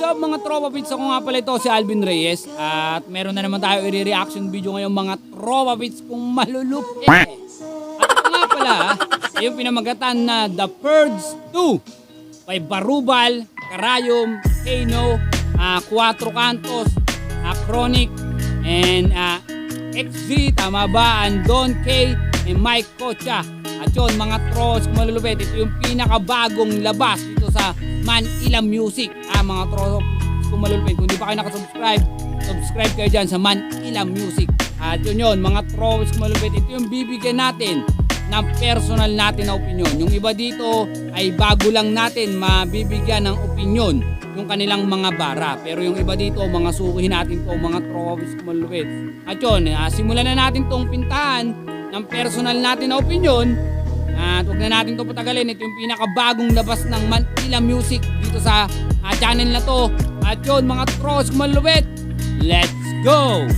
up mga tropa pits? Ako nga pala ito si Alvin Reyes at meron na naman tayo i-reaction video ngayon mga tropa pits kung malulupit. At ito nga pala yung pinamagatan na The Purge 2 by Barubal, Karayom, Kano, Cuatro Cantos, Chronic, and XV, tama ba? Andon K, and Mike Kocha. At yun mga trolls kung malulupit, ito yung pinakabagong labas dito sa Manila Music. Mga trolls kung malulupit, kung di pa kayo nakasubscribe, subscribe kayo dyan sa Manila Music. At yun mga trolls kung malulupit, ito yung bibigyan natin ng personal natin na opinion. Yung iba dito ay bago lang natin mabibigyan ng opinion yung kanilang mga bara. Pero yung iba dito, mga sukihin natin to mga trolls kung malulupit. At yun, simulan na natin tong pintahan ng personal natin na opinion. At huwag na natin ito patagalin. Ito yung pinakabagong labas ng Manila Music dito sa channel na to. At yun mga trolls kung malulupit, let's go!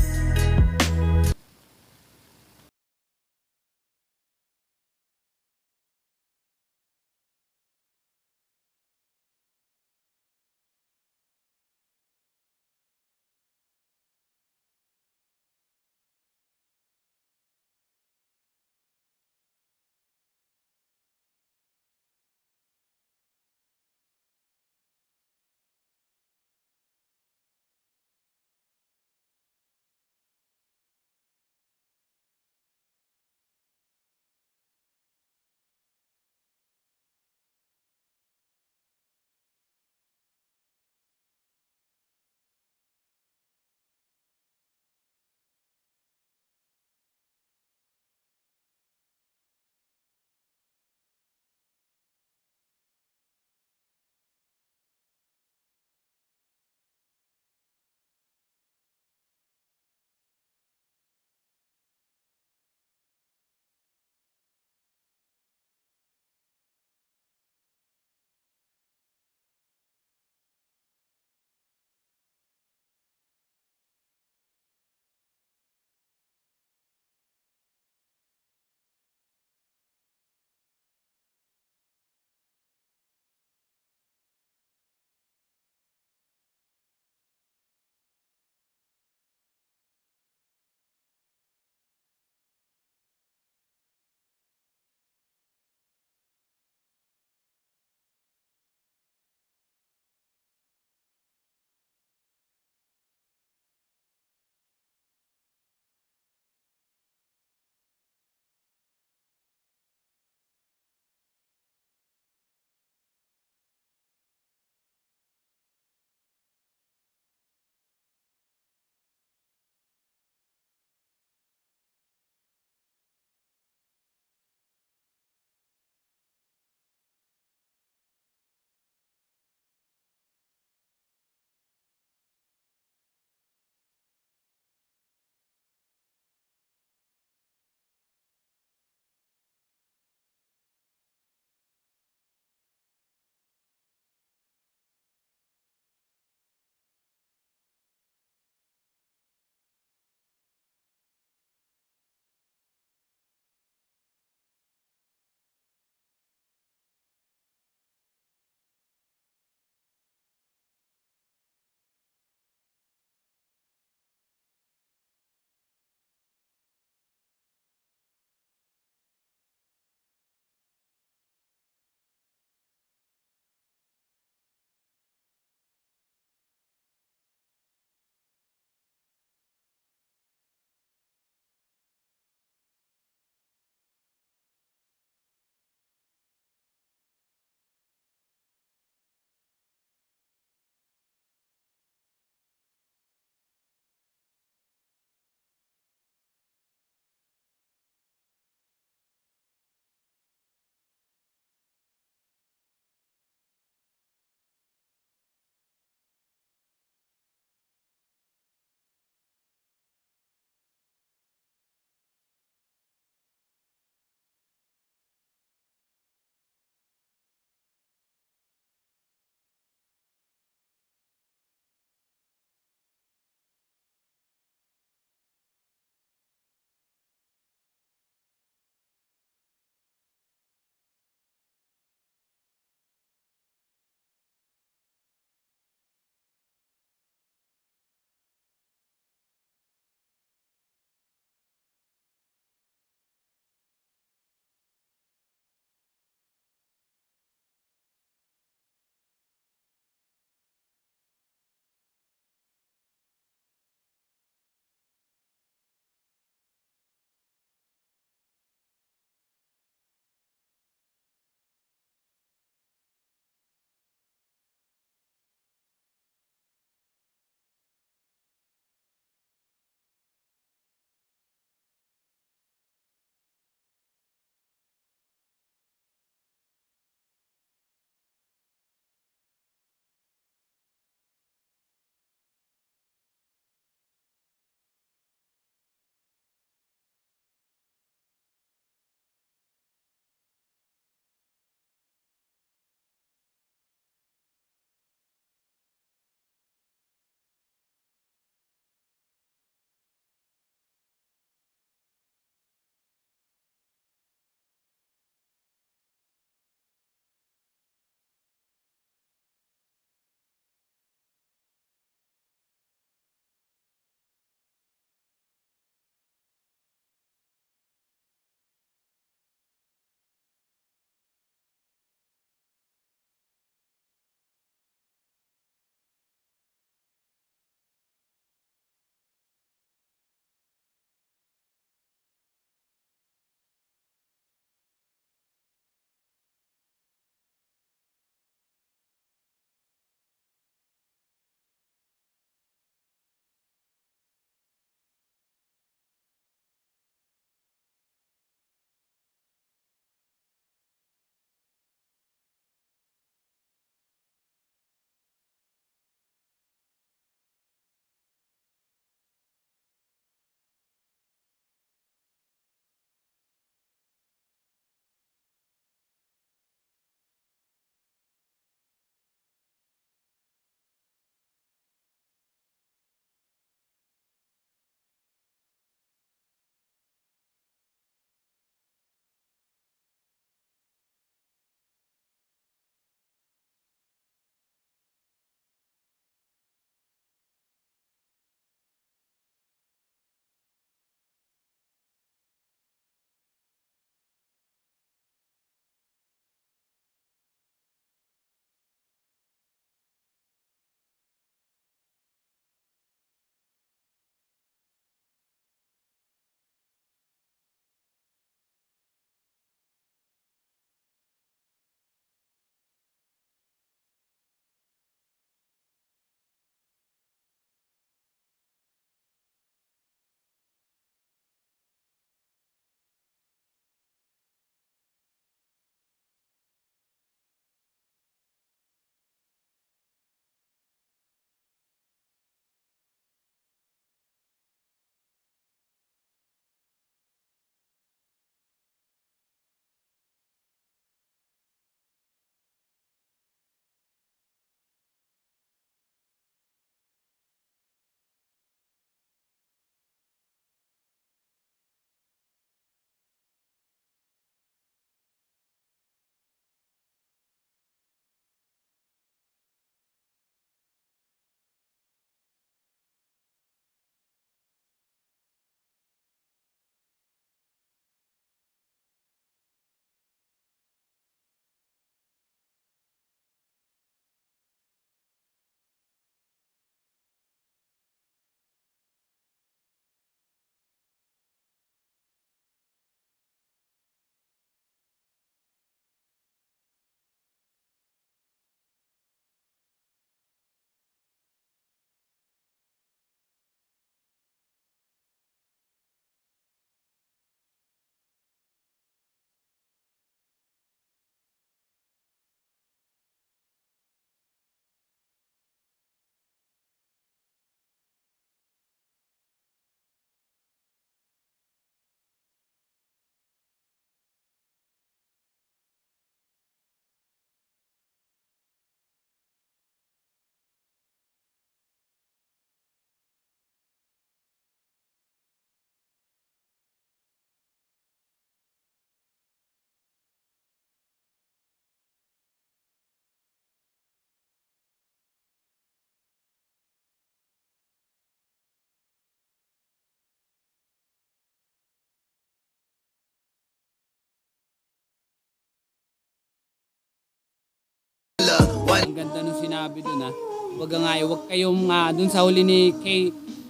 Ang ganda nung sinabi dun ha. Kumbaga nga huwag kayong dun sa huli ni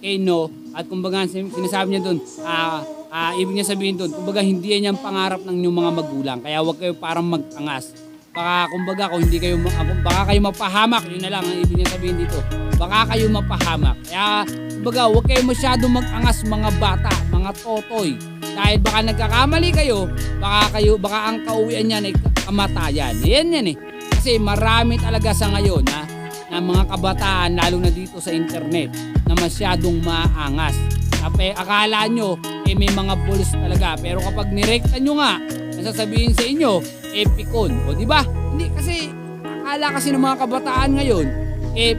Kano at kumbaga sinasabi niya dun, ibig niya sabihin dun, kumbaga hindi yan yung pangarap ng inyong mga magulang. Kaya huwag kayo parang mag-angas. Baka kumbaga kung hindi kayo, baka kayo mapahamak, yun na lang ang ibig niya sabihin dito. Baka kayo mapahamak. Kaya kumbaga huwag kayo masyadong mag-angas mga bata, mga totoy. Dahil baka nagkakamali kayo, baka ang kauwian niyan ay kamatayan. Yan eh. Kasi marami talaga sa ngayon na mga kabataan, lalo na dito sa internet, na masyadong maangas. Akala nyo, may mga bulls talaga. Pero kapag nirekta nyo nga, nasasabihin sa inyo, epicon. O diba? Hindi kasi, akala kasi ng mga kabataan ngayon,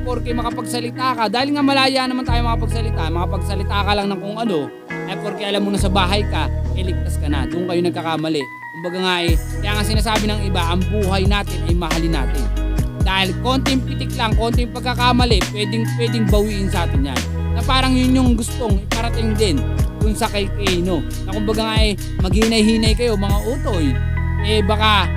porke makapagsalita ka, dahil nga malaya naman tayo makapagsalita ka lang ng kung ano, porke alam mo na sa bahay ka, ligtas ka na. Doon kayo nagkakamali. Kumbaga nga kaya nga sinasabi ng iba, ang buhay natin ay mahalin natin. Dahil konting pitik lang, konting pagkakamali, pwedeng bawiin sa atin yan. Na parang yun yung gustong iparating din dun sa kay Kano. Na kumbaga nga maghinay-hinay kayo mga utoy. Baka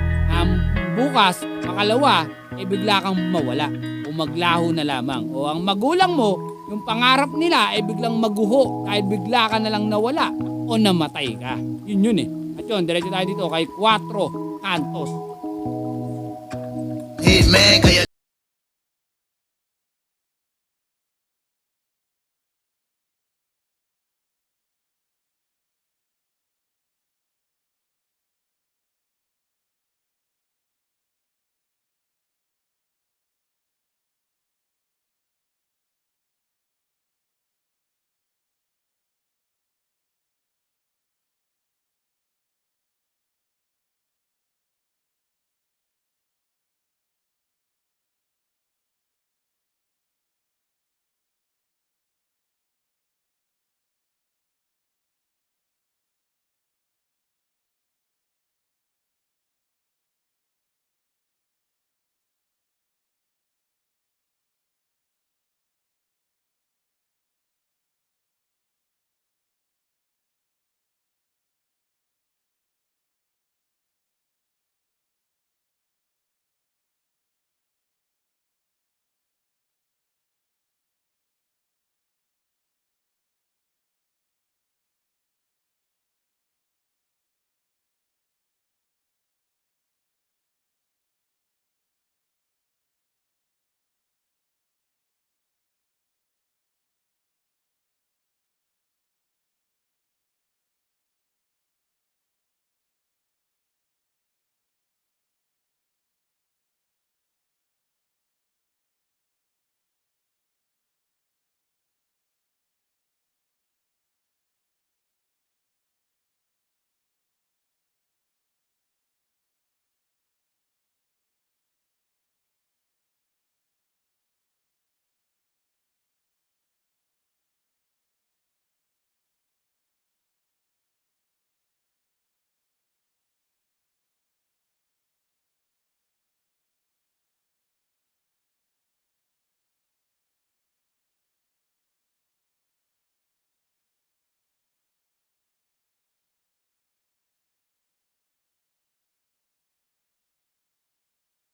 bukas, makalawa, bigla kang mawala. O maglaho na lamang. O ang magulang mo, yung pangarap nila biglang maguho kahit bigla ka na lang nawala o namatay ka. Yun At yun, diretso tayo dito kay 4 Cantos. Man, kaya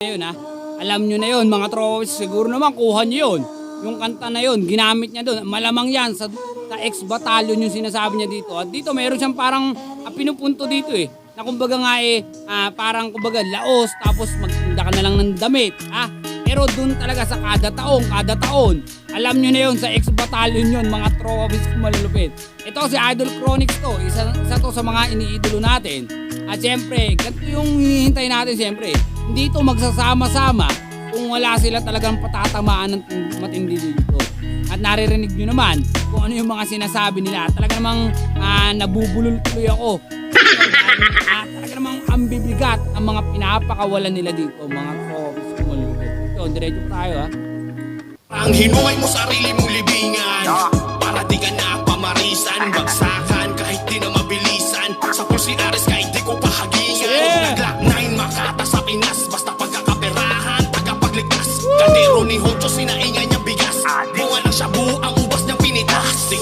Yun alam nyo na yun mga tropes, siguro naman kuha nyo yun. Yung kanta na yun, ginamit niya doon. Malamang yan sa ex-batalyon yung sinasabi niya dito. At dito meron siyang parang pinupunto dito na kumbaga nga parang kumbaga laos tapos magtinda ka na lang ng damit. Pero doon talaga sa kada taon, alam nyo na yun sa ex-batalyon yun mga tropes malulupit. Ito si Idol Chronics to, isa to sa mga iniidolo natin. At siyempre, ganito yung hihintay natin siyempre. Hindi ito magsasama-sama kung wala sila talagang patatamaan ng matindi dito. At naririnig nyo naman kung ano yung mga sinasabi nila. Talaga namang nabubulol tuloy ako. Talaga namang ambibigat ang mga pinapakawalan nila dito. Mga tropes kumalupit. Ito, diretso tayo ang hinuhay mo sarili mong libingan para di ka na pamarisan, bagsakan kahit di na mabilisan. Sa pulsi ares kahit di ko pahagingan. Nag-Glock 9 Makata sa Pinas, basta pagkakaperahan, tagapagligtas. Kaldero ni Hocho, sinaingay niyang bigas. Bunga ng shabu, ang ubas niyang pinitas.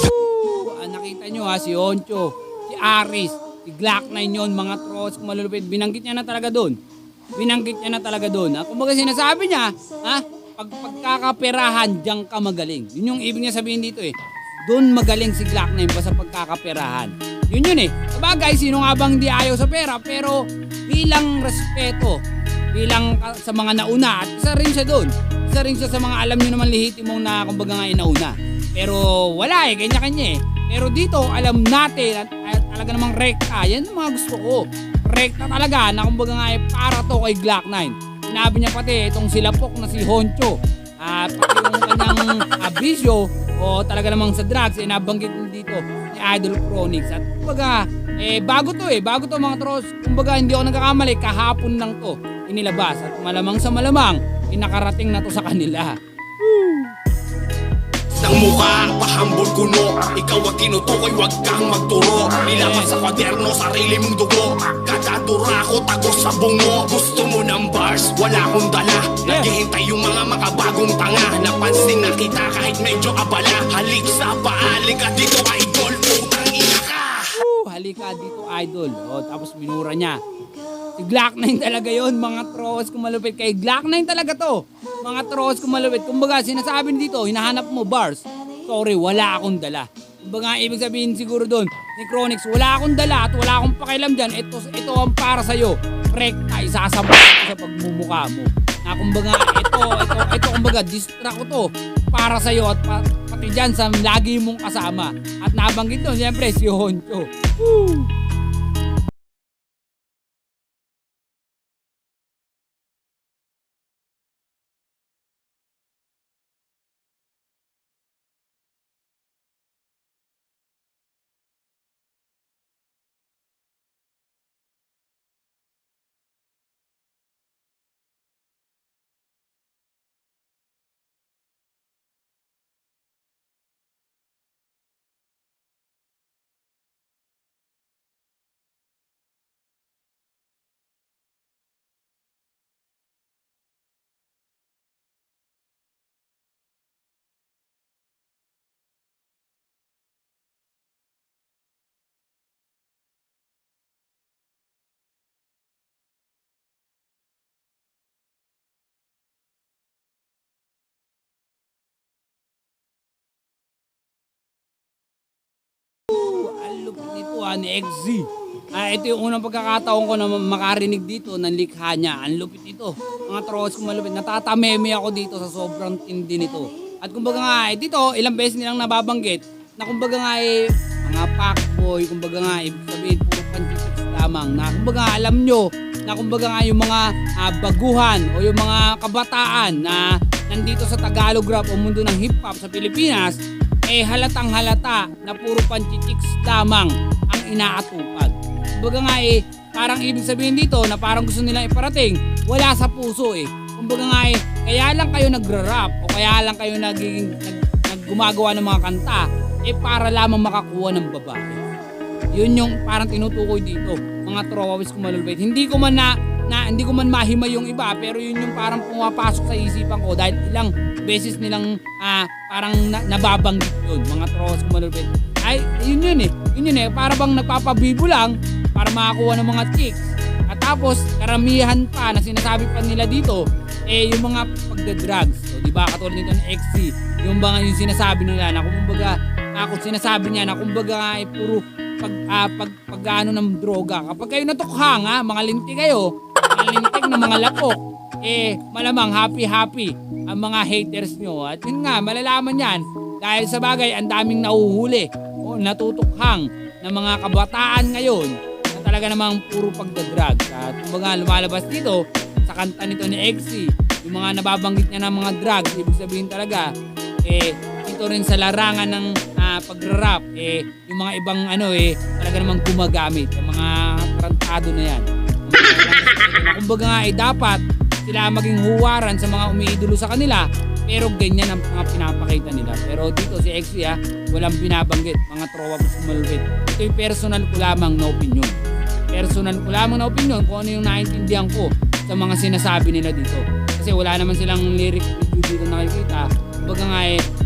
Nakita nyo si Honcho, si Aris, si Glock 9 yun, mga tropes malulupit. Binanggit niya na talaga doon. binanggit niya na talaga doon. Kumbaga sinasabi niya, pagkakaperahan, diyan ka magaling. Yun yung ibig niya sabihin dito eh. Doon magaling si Glock 9 basta pagkakaperahan. Yun eh. Sabagay, sino nga bang di ayaw sa pera? Pero bilang respeto, bilang sa mga nauna, at isa rin siya doon. Isa rin siya sa mga alam nyo naman lihitimong na kumbaga nga inauna. Pero wala eh, kanya-kanya eh. Pero dito, alam natin at talaga namang rekta. Yan ang mga gusto ko. Rekta talaga na kumbaga nga eh, para to kay Glock 9. Sinabi niya pati itong silapok na si Honcho. At pati yung kanyang bisyo o talaga namang sa drugs, nabanggit dito ni Idol Chronix. At kumbaga, bago to mga tros. Kumbaga hindi ako nagkakamali, kahapon lang to inilabas. At malamang sa malamang, nakarating na to sa kanila. Ng mukha, pahambol kuno. Ikaw ang tinutukoy, wag kang magturo. Nilabas sa kwaderno, sarili mong dugo. Kadadura ko, tagos sa bungo. Gusto mo ng bars, wala akong dala. Naghihintay yung mga makabagong tanga. Napansin na kita kahit medyo abala. Halik sa paalik at dito idol, putang ina ka. Halika dito idol. O, tapos minura niya. Si Glock 9 talaga yon, mga trolls kumalupit. Kay Glock 9 talaga to. Mga trolls kumalupit. Kumbaga sinasabi dito, hinahanap mo bars. Sorry, wala akong dala. Kumbaga ibig sabihin siguro doon ni Chronix, wala akong dala at wala akong pakialam dyan. Ito ang para sa'yo. Rekta, isasampa ko sa pagmumukha mo. Na kumbaga ito kumbaga distract ko to para sa'yo at pati dyan sa lagi mong kasama. At nabanggit doon, siyempre si Honcho. Woo! Lupit nito ni XZ. Ito yung unang pagkakataon ko na makarinig dito ng likha niya. Ang lupit nito. Mga trolls ko malupit. Natatameme ako dito sa sobrang tindi nito. At kumbaga nga dito, ilang beses nilang nababanggit na kumbaga nga mga fuckboy, kumbaga nga ibig sabihin puro panchitiks lamang. Na kumbaga alam nyo na kumbaga nga yung mga baguhan o yung mga kabataan na nandito sa Tagalog rap o mundo ng hip hop sa Pilipinas, halatang halata na puro panchitiks lamang ang inaatupag. Kumbaga nga parang ibig sabihin dito na parang gusto nilang iparating, wala sa puso Kumbaga nga kaya lang kayo nagra-rap o kaya lang kayo gumagawa ng mga kanta para lamang makakuha ng babae. Yun yung parang tinutukoy dito, mga trowawis kumalulbait. Hindi ko man mahimay yung iba, pero yun yung parang pumapasok sa isipan ko dahil ilang beses nilang parang nababanggit yun, mga trolls kumalulbait. Yun para bang nagpapabibo lang para makakuha ng mga chicks. At tapos karamihan pa na sinasabi pa nila dito yung mga pagda-drugs. So, di ba katulad nito ng XC, yung sinasabi nila na kumbaga kung sinasabi niya na kumbaga puro pag-ano ng droga. Kapag kayo natukhang mga linti kayo, mga lintik na mga lapok, malamang happy ang mga haters nyo. At yun nga, malalaman yan dahil sa bagay ang daming nauhuli o natutukhang ng mga kabataan ngayon na talaga namang puro pagdadrugs. At kumbaga lumalabas dito sa kanta nito ni XC, yung mga nababanggit niya ng mga drugs, ibig sabihin talaga dito rin sa larangan ng pag-rap yung mga ibang talaga namang gumagamit yung mga tarantado na yan. Kumbaga nga dapat sila maging huwaran sa mga umiidolo sa kanila, pero ganyan ang mga pinapakita nila. Pero dito si XC walang binabanggit, mga trowa po sumalubit. Ito yung personal ko lamang na opinion. Personal ko lamang na opinion kung ano yung naintindihan ko sa mga sinasabi nila dito. Kasi wala naman silang lyric video dito nakikita. Kumbaga nga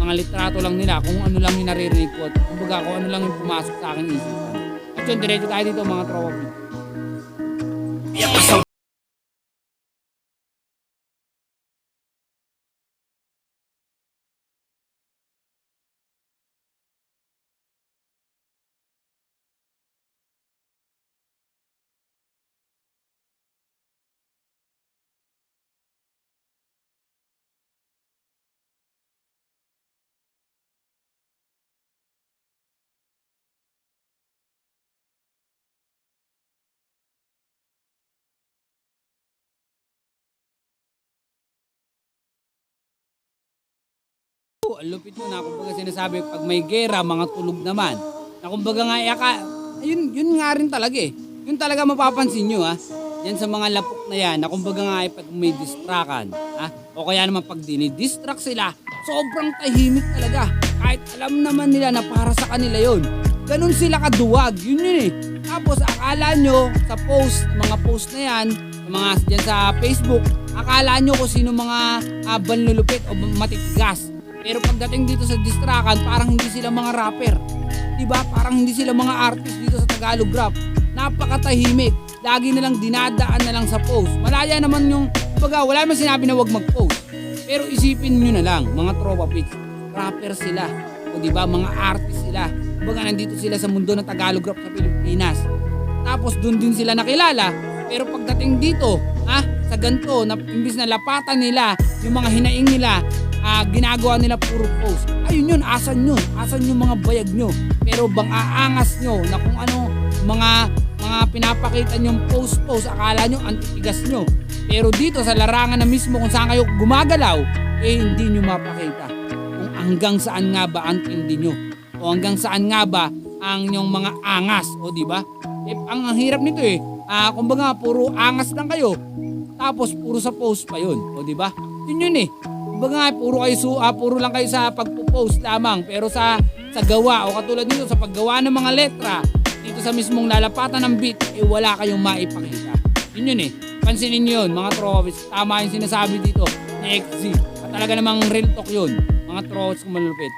mga litrato lang nila kung ano lang yung naririnig ko. Kumbaga kung ano lang yung pumasok sa akin isipan. At yun, diretso tayo dito mga trowa po. Ang lupit nun, kumbaga sinasabi, pag may gera, mga tulog naman. Na kumbaga nga, yun nga rin talaga eh. Yun talaga mapapansin nyo yan sa mga lapok na yan, na kumbaga nga pag may distrakan, o kaya naman pag dinidistract sila, sobrang tahimik talaga. Kahit alam naman nila na para sa kanila yon. Ganun sila kaduwag, yun eh. Tapos akala nyo sa mga post na yan, mga dyan sa Facebook, akala nyo kung sino mga banlulupit o matitigas. Pero pagdating dito sa distrakan, parang hindi sila mga rapper. Diba? Parang hindi sila mga artist dito sa Tagalog rap. Napakatahimik. Lagi nilang dinadaan na lang sa post. Malaya naman yung, wala naman sinabi na wag mag-post. Pero isipin nyo na lang, mga tropa pits, rapper sila. O diba, mga artist sila. Nandito sila sa mundo ng Tagalog rap sa Pilipinas. Tapos dun din sila nakilala. Pero pagdating dito, sa ganito, imbis na lapatan nila, yung mga hinaing nila, ginagawa nila puro post. Ayun yun, asan yung mga bayag nyo. Pero bang aangas nyo na kung ano, mga pinapakita nyong post, akala nyo, antitigas nyo. Pero dito sa larangan na mismo kung saan kayo gumagalaw, hindi nyo mapakita kung hanggang saan nga ba ang tindi nyo. O hanggang saan nga ba ang inyong mga angas, o diba? Ang hirap nito kumbaga puro angas lang kayo, tapos puro sa post pa yun, o diba? Yun eh. Kumbaga puro lang kayo sa pagpo-post lamang, pero sa gawa o katulad nito sa paggawa ng mga letra, dito sa mismong lalapatan ng beat, wala kayong maipakita. Yun eh. Pansinin nyo yun, mga trophies. Tama yung sinasabi dito ni XZ. At talaga namang real talk yun, mga trophies kung malulupit.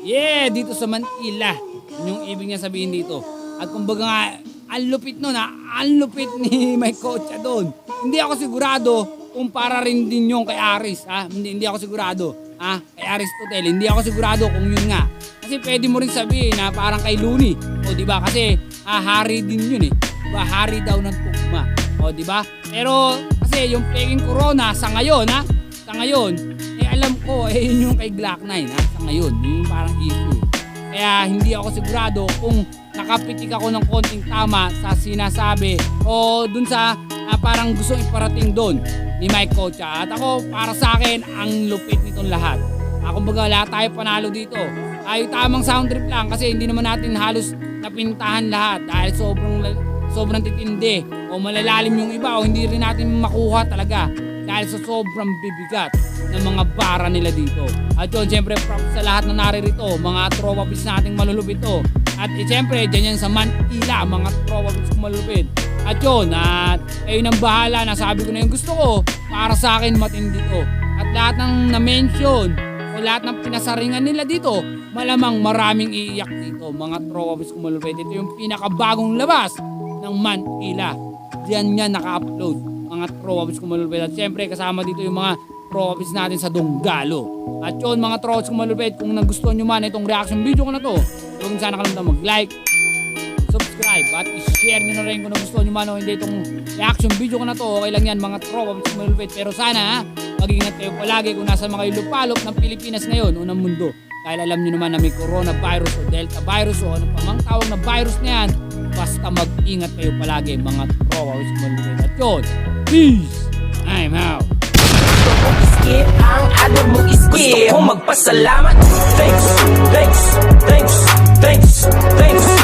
Yeah, dito sa Manila. Yun yung ibig niya sabihin dito. At kumbaga nga, ang lupit nun ha. Ang lupit ni Mike Cocha doon. Hindi ako sigurado kung para rin din yung kay Aris. Ha? Hindi ako sigurado. Ha? Kay Aristotle. Hindi ako sigurado kung yun nga. Kasi pwede mo rin sabihin na parang kay Looney. O diba? Kasi hari din yun eh. Diba? Hari daw ng tugma. O diba? Pero kasi yung peking corona sa ngayon ha. Sa ngayon, alam ko yun yung kay Glock 9 ha. Sa ngayon, yun yung parang issue. Kaya hindi ako sigurado kung nakapitik ako ng konting tama sa sinasabi o dun sa parang gusto iparating doon ni Mike Cocha. At ako, para sa akin, ang lupit nitong lahat. Kumbaga, lahat tayo panalo dito. Ay tamang sound trip lang kasi hindi naman natin halos napintahan lahat dahil sobrang titindi o malalalim yung iba o hindi rin natin makuha talaga dahil sa sobrang bibigat ng mga bara nila dito. At yun, siyempre, props sa lahat na naririto, mga tropa bis nating malulupit to. At siyempre, dyan yan sa Manila, mga tropa bis kong malulupit. At yun, kayo nang bahala, nasabi ko na yung gusto ko, para sa akin matindi to. At lahat ng na-mention, o lahat ng pinasaringan nila dito, malamang maraming iiyak dito, mga tropa bis kong malulupit. Ito yung pinakabagong labas ng Manila. Diyan yan naka-upload, mga tropa bis kong malulupit. At siyempre, kasama dito yung mga tropa bis natin sa Donggalo. At yun, mga tropa bis kong malulupit, kung nagustuhan nyo man itong reaction video ko na to, huwag sana kalimutan mag-like, subscribe, at i-share nyo na rin kung nagustuhan nyo man o hindi itong reaction video ko na to. Okay lang yan, mga tropa bis kong malulupit. Pero sana, mag-ingat kayo palagi kung nasa mga ilupalop ng Pilipinas ngayon o ng mundo. Dahil alam nyo naman na may coronavirus o delta virus o ano pamang tawag na virus na yan. Basta mag-ingat kayo palagi, mga tropa bis kong malulupit. At yun, peace! I'm out! Skip ang ano mo skip. Gusto ko magpasalamat. Thanks, thanks, thanks, thanks, thanks.